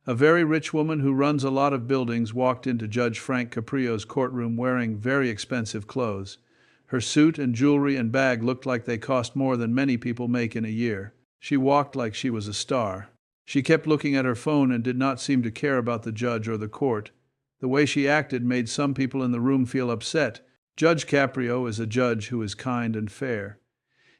A very rich woman who runs a lot of buildings walked into Judge Frank CAPRIO's courtroom wearing very expensive clothes. Her suit and jewelry and bag looked like they cost more than many people make in a year. She walked like she was a star. She kept looking at her phone and did not seem to care about the judge or the court. The way she acted made some people in the room feel upset. Judge CAPRIO is a judge who is kind and fair.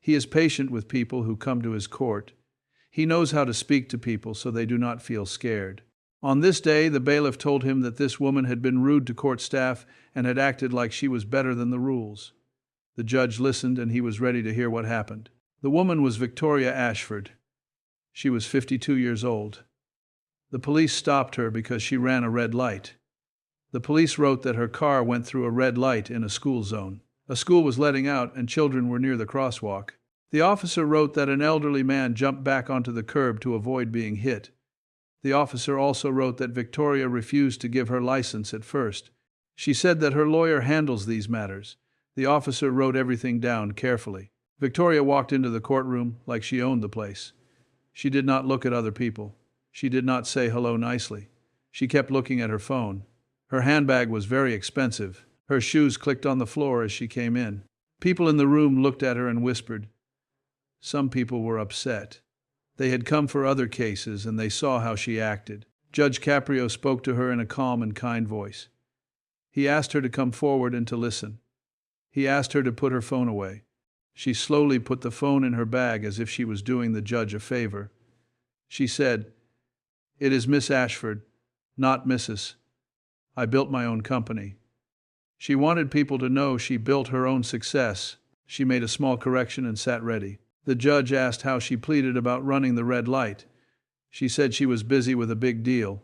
He is patient with people who come to his court. He knows how to speak to people so they do not feel scared. On this day, the bailiff told him that this woman had been rude to court staff and had acted like she was better than the rules. The judge listened and he was ready to hear what happened. The woman was Victoria Ashford. She was 52 years old. The police stopped her because she ran a red light. The police wrote that her car went through a red light in a school zone. A school was letting out and children were near the crosswalk. The officer wrote that an elderly man jumped back onto the curb to avoid being hit. The officer also wrote that Victoria refused to give her license at first. She said that her lawyer handles these matters. The officer wrote everything down carefully. Victoria walked into the courtroom like she owned the place. She did not look at other people. She did not say hello nicely. She kept looking at her phone. Her handbag was very expensive. Her shoes clicked on the floor as she came in. People in the room looked at her and whispered. Some people were upset. They had come for other cases and they saw how she acted. Judge CAPRIO spoke to her in a calm and kind voice. He asked her to come forward and to listen. He asked her to put her phone away. She slowly put the phone in her bag as if she was doing the judge a favor. She said, "It is Miss Ashford, not Mrs. I built my own company." She wanted people to know she built her own success. She made a small correction and sat ready. The judge asked how she pleaded about running the red light. She said she was busy with a big deal.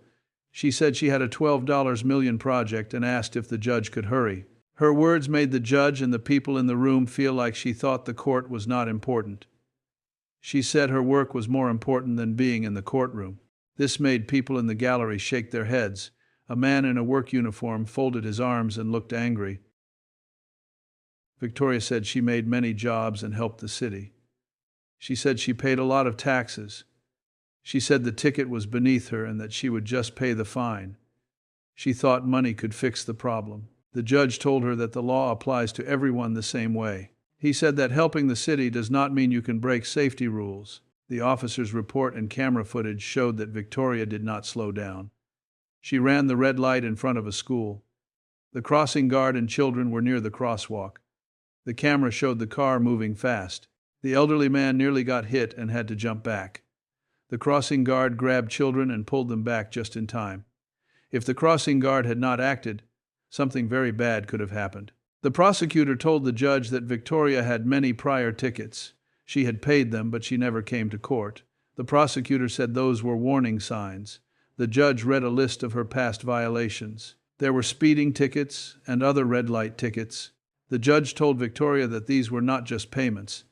She said she had a $12 million project and asked if the judge could hurry. Her words made the judge and the people in the room feel like she thought the court was not important. She said her work was more important than being in the courtroom. This made people in the gallery shake their heads. A man in a work uniform folded his arms and looked angry. Victoria said she made many jobs and helped the city. She said she paid a lot of taxes. She said the ticket was beneath her and that she would just pay the fine. She thought money could fix the problem. The judge told her that the law applies to everyone the same way. He said that helping the city does not mean you can break safety rules. The officer's report and camera footage showed that Victoria did not slow down. She ran the red light in front of a school. The crossing guard and children were near the crosswalk. The camera showed the car moving fast. The elderly man nearly got hit and had to jump back. The crossing guard grabbed children and pulled them back just in time. If the crossing guard had not acted, something very bad could have happened. The prosecutor told the judge that Victoria had many prior tickets. She had paid them, but she never came to court. The prosecutor said those were warning signs. The judge read a list of her past violations. There were speeding tickets and other red light tickets. The judge told Victoria that these were not just payments.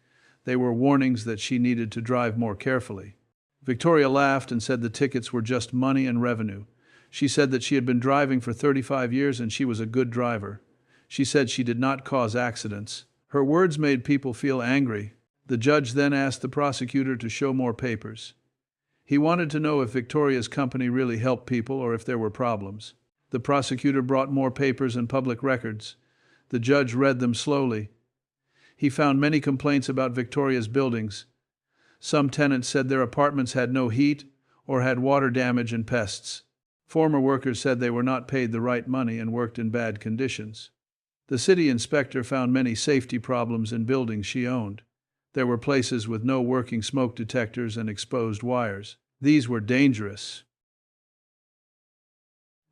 They were warnings that she needed to drive more carefully. Victoria laughed and said the tickets were just money and revenue. She said that she had been driving for 35 years and she was a good driver. She said she did not cause accidents. Her words made people feel angry. The judge then asked the prosecutor to show more papers. He wanted to know if Victoria's company really helped people or if there were problems. The prosecutor brought more papers and public records. The judge read them slowly. He found many complaints about Victoria's buildings. Some tenants said their apartments had no heat or had water damage and pests. Former workers said they were not paid the right money and worked in bad conditions. The city inspector found many safety problems in buildings she owned. There were places with no working smoke detectors and exposed wires. These were dangerous.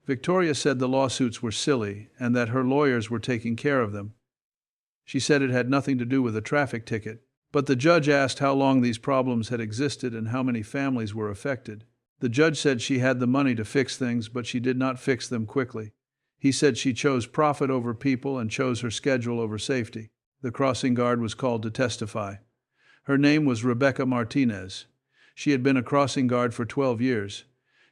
Victoria said the lawsuits were silly and that her lawyers were taking care of them. She said it had nothing to do with a traffic ticket. But the judge asked how long these problems had existed and how many families were affected. The judge said she had the money to fix things, but she did not fix them quickly. He said she chose profit over people and chose her schedule over safety. The crossing guard was called to testify. Her name was Rebecca Martinez. She had been a crossing guard for 12 years.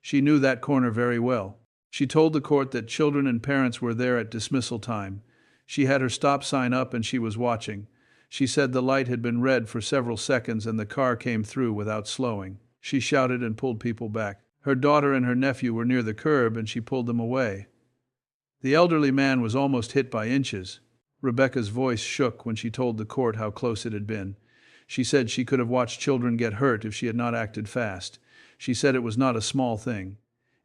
She knew that corner very well. She told the court that children and parents were there at dismissal time. She had her stop sign up and she was watching. She said the light had been red for several seconds and the car came through without slowing. She shouted and pulled people back. Her daughter and her nephew were near the curb and she pulled them away. The elderly man was almost hit by inches. Rebecca's voice shook when she told the court how close it had been. She said she could have watched children get hurt if she had not acted fast. She said it was not a small thing.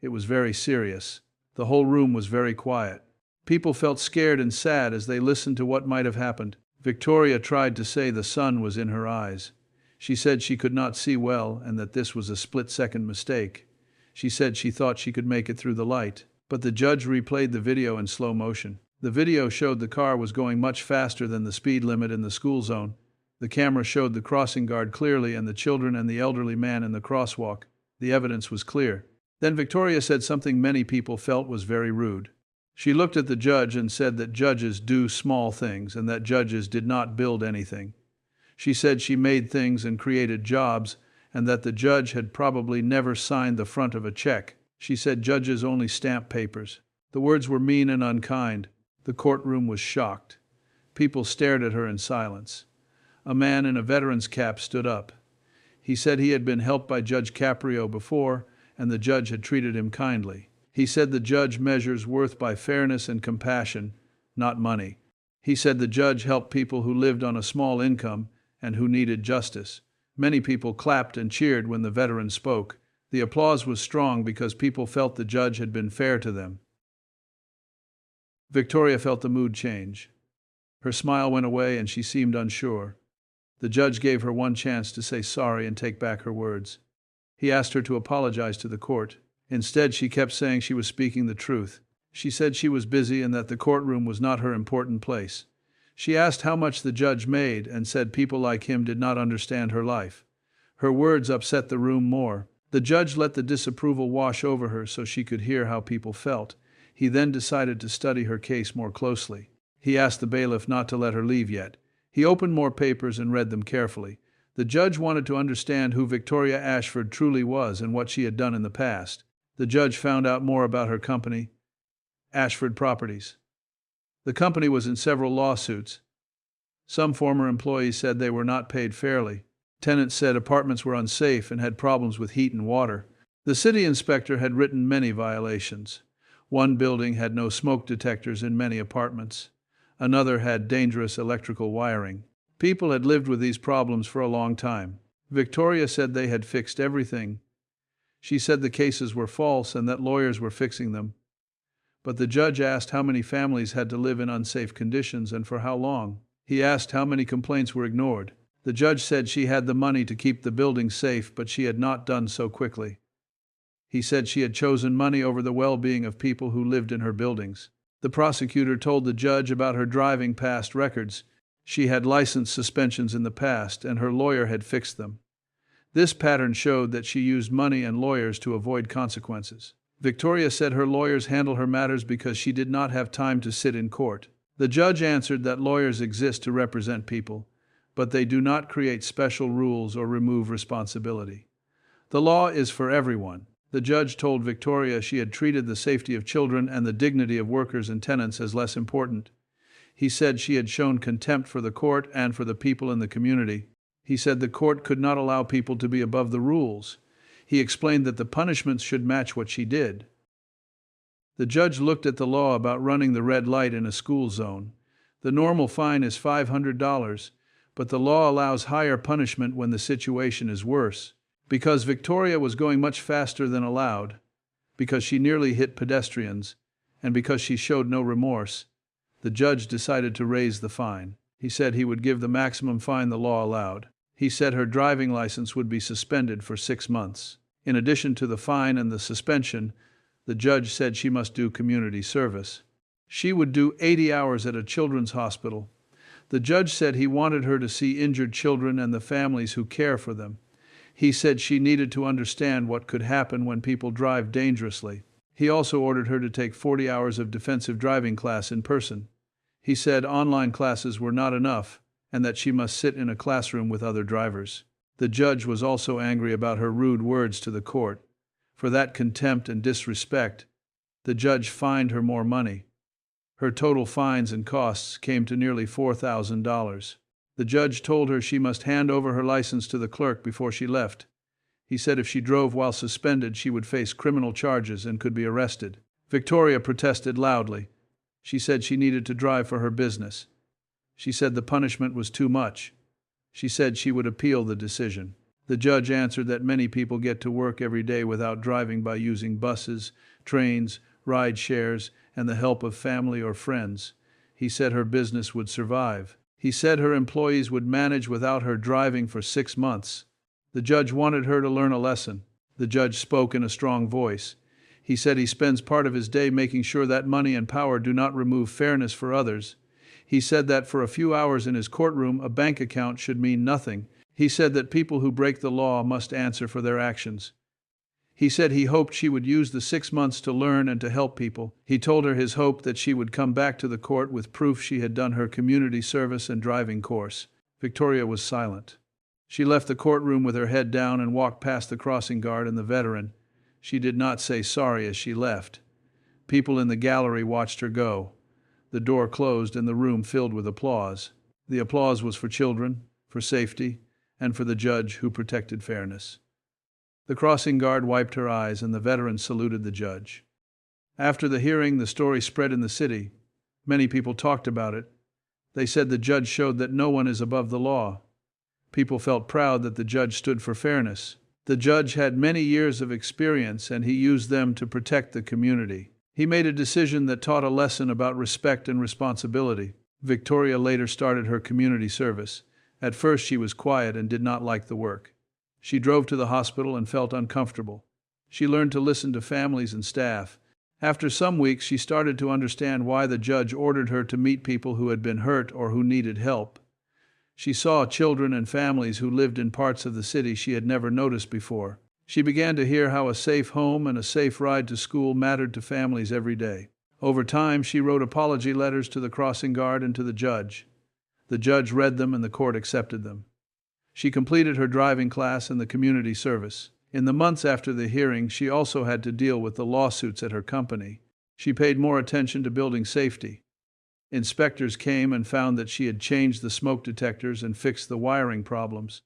It was very serious. The whole room was very quiet. People felt scared and sad as they listened to what might have happened. Victoria tried to say the sun was in her eyes. She said she could not see well and that this was a split-second mistake. She said she thought she could make it through the light. But the judge replayed the video in slow motion. The video showed the car was going much faster than the speed limit in the school zone. The camera showed the crossing guard clearly and the children and the elderly man in the crosswalk. The evidence was clear. Then Victoria said something many people felt was very rude. She looked at the judge and said that judges do small things and that judges did not build anything. She said she made things and created jobs and that the judge had probably never signed the front of a check. She said judges only stamp papers. The words were mean and unkind. The courtroom was shocked. People stared at her in silence. A man in a veteran's cap stood up. He said he had been helped by Judge CAPRIO before, and the judge had treated him kindly. He said the judge measures worth by fairness and compassion, not money. He said the judge helped people who lived on a small income and who needed justice. Many people clapped and cheered when the veteran spoke. The applause was strong because people felt the judge had been fair to them. Victoria felt the mood change. Her smile went away and she seemed unsure. The judge gave her one chance to say sorry and take back her words. He asked her to apologize to the court. Instead, she kept saying she was speaking the truth. She said she was busy and that the courtroom was not her important place. She asked how much the judge made and said people like him did not understand her life. Her words upset the room more. The judge let the disapproval wash over her so she could hear how people felt. He then decided to study her case more closely. He asked the bailiff not to let her leave yet. He opened more papers and read them carefully. The judge wanted to understand who Victoria Ashford truly was and what she had done in the past. The judge found out more about her company, Ashford Properties. The company was in several lawsuits. Some former employees said they were not paid fairly. Tenants said apartments were unsafe and had problems with heat and water. The city inspector had written many violations. One building had no smoke detectors in many apartments. Another had dangerous electrical wiring. People had lived with these problems for a long time. Victoria said they had fixed everything. She said the cases were false and that lawyers were fixing them. But the judge asked how many families had to live in unsafe conditions and for how long. He asked how many complaints were ignored. The judge said she had the money to keep the building safe, but she had not done so quickly. He said she had chosen money over the well-being of people who lived in her buildings. The prosecutor told the judge about her driving past records. She had license suspensions in the past, and her lawyer had fixed them. This pattern showed that she used money and lawyers to avoid consequences. Victoria said her lawyers handle her matters because she did not have time to sit in court. The judge answered that lawyers exist to represent people, but they do not create special rules or remove responsibility. The law is for everyone. The judge told Victoria she had treated the safety of children and the dignity of workers and tenants as less important. He said she had shown contempt for the court and for the people in the community. He said the court could not allow people to be above the rules. He explained that the punishments should match what she did. The judge looked at the law about running the red light in a school zone. The normal fine is $500, but the law allows higher punishment when the situation is worse. Because Victoria was going much faster than allowed, because she nearly hit pedestrians, and because she showed no remorse, the judge decided to raise the fine. He said he would give the maximum fine the law allowed. He said her driving license would be suspended for 6 months. In addition to the fine and the suspension, the judge said she must do community service. She would do 80 hours at a children's hospital. The judge said he wanted her to see injured children and the families who care for them. He said she needed to understand what could happen when people drive dangerously. He also ordered her to take 40 hours of defensive driving class in person. He said online classes were not enough and that she must sit in a classroom with other drivers. The judge was also angry about her rude words to the court. For that contempt and disrespect, the judge fined her more money. Her total fines and costs came to nearly $4,000. The judge told her she must hand over her license to the clerk before she left. He said if she drove while suspended, she would face criminal charges and could be arrested. Victoria protested loudly. She said she needed to drive for her business. She said the punishment was too much. She said she would appeal the decision. The judge answered that many people get to work every day without driving by using buses, trains, ride shares, and the help of family or friends. He said her business would survive. He said her employees would manage without her driving for 6 months. The judge wanted her to learn a lesson. The judge spoke in a strong voice. He said he spends part of his day making sure that money and power do not remove fairness for others. He said that for a few hours in his courtroom, a bank account should mean nothing. He said that people who break the law must answer for their actions. He said he hoped she would use the 6 months to learn and to help people. He told her his hope that she would come back to the court with proof she had done her community service and driving course. Victoria was silent. She left the courtroom with her head down and walked past the crossing guard and the veteran. She did not say sorry as she left. People in the gallery watched her go. The door closed and the room filled with applause. The applause was for children, for safety, and for the judge who protected fairness. The crossing guard wiped her eyes and the veteran saluted the judge. After the hearing, the story spread in the city. Many people talked about it. They said the judge showed that no one is above the law. People felt proud that the judge stood for fairness. The judge had many years of experience and he used them to protect the community. He made a decision that taught a lesson about respect and responsibility. Victoria later started her community service. At first she was quiet and did not like the work. She drove to the hospital and felt uncomfortable. She learned to listen to families and staff. After some weeks, she started to understand why the judge ordered her to meet people who had been hurt or who needed help. She saw children and families who lived in parts of the city she had never noticed before. She began to hear how a safe home and a safe ride to school mattered to families every day. Over time, she wrote apology letters to the crossing guard and to the judge. The judge read them and the court accepted them. She completed her driving class and the community service. In the months after the hearing, she also had to deal with the lawsuits at her company. She paid more attention to building safety. Inspectors came and found that she had changed the smoke detectors and fixed the wiring problems.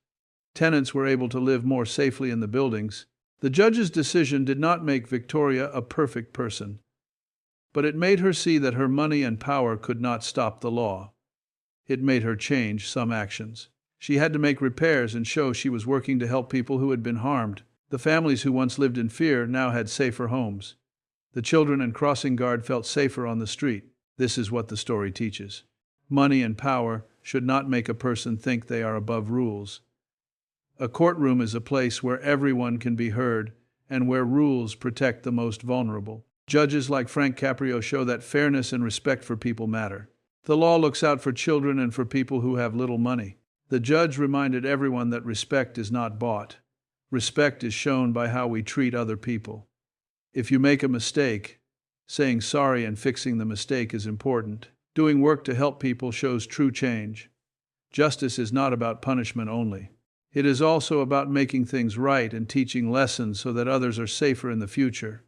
Tenants were able to live more safely in the buildings. The judge's decision did not make Victoria a perfect person, but it made her see that her money and power could not stop the law. It made her change some actions. She had to make repairs and show she was working to help people who had been harmed. The families who once lived in fear now had safer homes. The children and crossing guard felt safer on the street. This is what the story teaches. Money and power should not make a person think they are above rules. A courtroom is a place where everyone can be heard and where rules protect the most vulnerable. Judges like Frank CAPRIO show that fairness and respect for people matter. The law looks out for children and for people who have little money. The judge reminded everyone that respect is not bought. Respect is shown by how we treat other people. If you make a mistake, saying sorry and fixing the mistake is important. Doing work to help people shows true change. Justice is not about punishment only. It is also about making things right and teaching lessons so that others are safer in the future.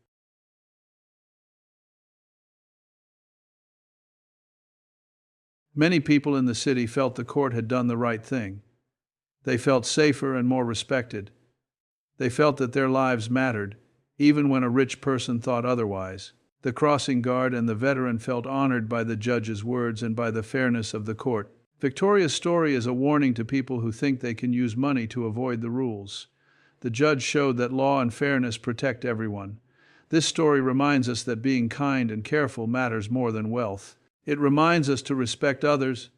Many people in the city felt the court had done the right thing. They felt safer and more respected. They felt that their lives mattered, even when a rich person thought otherwise. The crossing guard and the veteran felt honored by the judge's words and by the fairness of the court. Victoria's story is a warning to people who think they can use money to avoid the rules. The judge showed that law and fairness protect everyone. This story reminds us that being kind and careful matters more than wealth. It reminds us to respect others,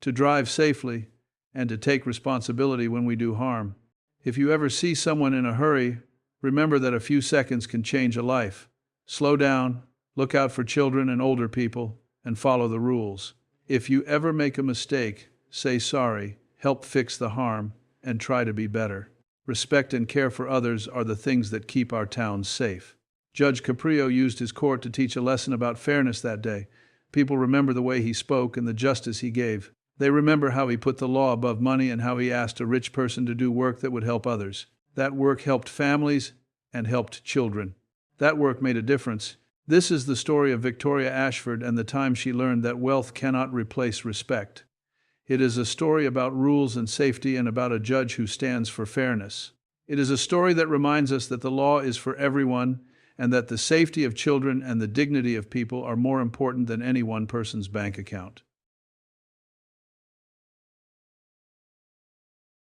to drive safely, and to take responsibility when we do harm. If you ever see someone in a hurry, remember that a few seconds can change a life. Slow down, look out for children and older people, and follow the rules. If you ever make a mistake, say sorry, help fix the harm, and try to be better. Respect and care for others are the things that keep our towns safe. Judge CAPRIO used his court to teach a lesson about fairness that day. People remember the way he spoke and the justice he gave. They remember how he put the law above money and how he asked a rich person to do work that would help others. That work helped families and helped children. That work made a difference. This is the story of Victoria Ashford and the time she learned that wealth cannot replace respect. It is a story about rules and safety and about a judge who stands for fairness. It is a story that reminds us that the law is for everyone and that the safety of children and the dignity of people are more important than any one person's bank account.